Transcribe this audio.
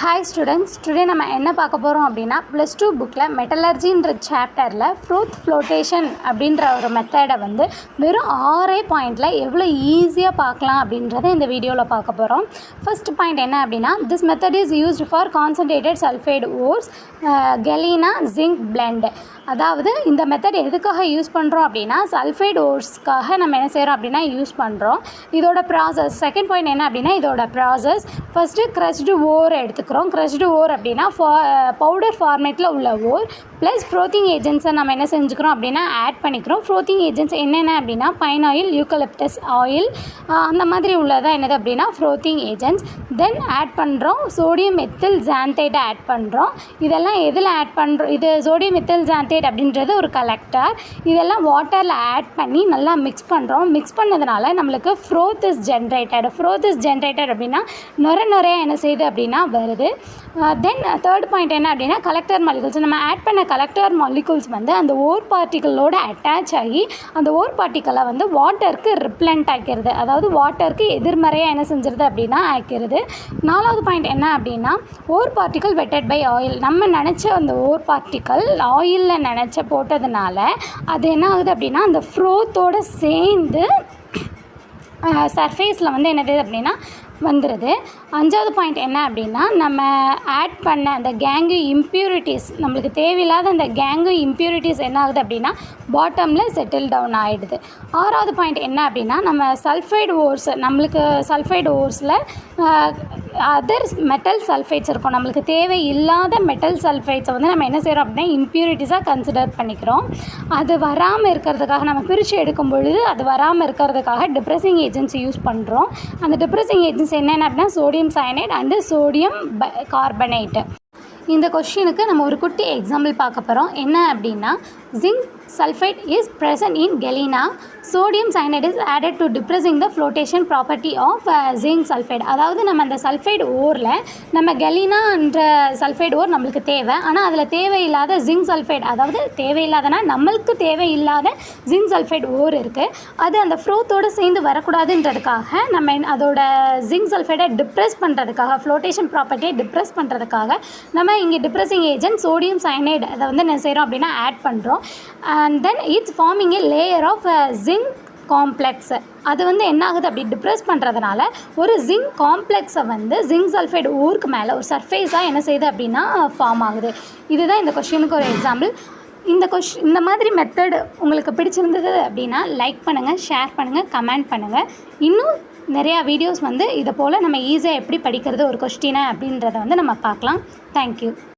Hi students, today நம்ம என்ன பார்க்க போறோம் அப்படினா plus 2 bookல metallurgyன்ற chapterல froth flotation அப்படிங்கற ஒரு மெத்தட வந்து வெறும் 6 பாயிண்ட்ல எவ்வளவு ஈஸியா பார்க்கலாம் அப்படின்றதை இந்த வீடியோல பார்க்க போறோம். First point என்ன அப்படினா this method is used for concentrated sulfide ores, galena zinc blend. அதாவது இந்த மெத்தட் எதுக்காக யூஸ் பண்றோம் அப்படினா சல்ஃபைட் ஓர்ஸ்க்காக நம்ம என்ன செய்றோம் அப்படினா யூஸ் பண்றோம். இதோட process செகண்ட் பாயிண்ட் என்ன அப்படினா இதோட process ஃபர்ஸ்ட் crushed ore எடுத்துக்கிறோம். crushed ore அப்படினா பவுடர் ஃபார்மேட்ல உள்ள ore plus frothing agents நம்ம என்ன செஞ்சுக்கிறோம் அப்படினா ஆட் பண்ணிக்கிறோம். frothing agents என்னென்ன அப்படினா பைன் ஆயில், யூக்கலிப்டஸ் ஆயில் அந்த மாதிரி உள்ளதா என்னது அப்படினா frothing agents. தென் ஆட் பண்றோம் சோடியம் மெத்தில் ஜான்தேட் ஆட் பண்றோம். இதெல்லாம் எதில ஆட் பண்றோம்? இது சோடியம் மெத்தில் ஜான்தேட் அப்படின்றது ஒரு கலெக்டர். இதெல்லாம் வாட்டர்ல ஆட் பண்ணி நல்லா மிக்ஸ் பண்றோம். மிக்ஸ் பண்ணதுனால நமக்கு froth is generated. froth is generated அப்படினா நொர என்ன செய்யுது அப்படினா வருது. தென் தேர்ட் பாயிண்ட் என்ன அப்படினா கலெக்டர் மாலிகூல்ஸ். நம்ம ஆட் பண்ண கலெக்டர் மாலிகூல்ஸ் வந்து அந்த ஓர் பார்ட்டிகளோட அட்டாச் ஆகி அந்த ஓர் பார்ட்டிகளை வந்து வாட்டருக்கு ரிப்ளண்ட் ஆக்கிறது. அதாவது வாட்டருக்கு எதிர்மறையாக என்ன செஞ்சிருது அப்படின்னா ஆக்கிறது. நாலாவது பாயிண்ட் என்ன அப்படின்னா ஓர் பார்ட்டிக்கல் வெட்டட் பை ஆயில். நம்ம நினச்ச அந்த ஓர் பார்ட்டிக்கல் ஆயிலில் நினச்ச போட்டதுனால அது என்ன ஆகுது அப்படின்னா அந்த ஃப்ரோத்தோடு சேர்ந்து சர்ஃபேஸில் வந்து என்னது அப்படின்னா வந்துடுது. அஞ்சாவது பாயிண்ட் என்ன அப்படின்னா நம்ம ஆட் பண்ண அந்த கேங்கு இம்ப்யூரிட்டிஸ், நம்மளுக்கு தேவையில்லாத அந்த கேங்கு இம்ப்யூரிட்டிஸ் என்ன ஆகுது அப்படின்னா பாட்டமில் செட்டில் டவுன் ஆகிடுது. ஆறாவது பாயிண்ட் என்ன அப்படின்னா நம்ம சல்ஃபைடு ஓர்ஸ், நம்மளுக்கு சல்ஃபைடு ஓர்ஸில் அதர் மெட்டல் சல்ஃபைட்ஸ் இருக்கும். நம்மளுக்கு தேவையில்லாத மெட்டல் சல்ஃபைட்ஸை வந்து நம்ம என்ன செய்கிறோம் அப்படின்னா இம்ப்யூரிட்டிஸாக கன்சிடர் பண்ணிக்கிறோம். அது வராமல் இருக்கிறதுக்காக நம்ம பிரித்து எடுக்கும் பொழுது அது வராமல் இருக்கிறதுக்காக டிப்ரெஸிங் ஏஜென்ட்ஸ் யூஸ் பண்ணுறோம். அந்த டிப்ரெஸிங் ஏஜென்ட்ஸ் என்னென்ன அப்படின்னா sodium cyanide and sodium carbonate. இந்த கொஸ்டினுக்கு நம்ம ஒரு குட்டி எக்ஸாம்பிள் பார்க்க போகிறோம். என்ன அப்படின்னா zinc sulfide is present in galena. sodium cyanide is added to depressing the flotation property of zinc sulfide. அதாவது நம்ம அந்த சல்ஃபைடு ஓரில் நம்ம கெலினான்ற சல்ஃபைடு ஓர் நம்மளுக்கு தேவை, ஆனால் அதில் தேவையில்லாத ஜிங்க் சல்ஃபைடு, அதாவது தேவையில்லாதனா நம்மளுக்கு தேவையில்லாத ஜிங்க் சல்ஃபைடு ஓர் இருக்குது. அது அந்த ஃப்ரோத்தோடு சேர்ந்து வரக்கூடாதுன்றதுக்காக நம்ம அதோட ஜிங்க் சல்ஃபைடை டிப்ரெஸ் பண்ணுறதுக்காக, ஃப்ளோட்டேஷன் ப்ராப்பர்ட்டியை டிப்ரெஸ் பண்ணுறதுக்காக நம்ம இங்கே டிப்ரெஸிங் ஏஜென்ட் சோடியம் சயனைடு அதை வந்து என்ன செய்கிறோம் அப்படின்னா ஆட் பண்ணுறோம். And then it's forming a layer of zinc complex. அது வந்து என்ன ஆகுது அப்படி டிப்ரெஸ் பண்ணுறதுனால ஒரு ஜிங்க் காம்ப்ளெக்ஸை வந்து ஜிங்க் சல்ஃபைடு ஊருக்கு மேலே ஒரு சர்ஃபேஸாக என்ன செய்யுது அப்படின்னா ஃபார்ம் ஆகுது. இதுதான் இந்த கொஸ்டினுக்கு ஒரு எக்ஸாம்பிள். இந்த மாதிரி மெத்தட் உங்களுக்கு பிடிச்சிருந்தது அப்படின்னா லைக் பண்ணுங்கள், ஷேர் பண்ணுங்கள், கமெண்ட் பண்ணுங்கள். இன்னும் நிறையா வீடியோஸ் வந்து இதை போல் நம்ம ஈஸியாக எப்படி படிக்கிறது ஒரு கொஸ்டினை அப்படின்றத வந்து நம்ம பார்க்கலாம். தேங்க்யூ.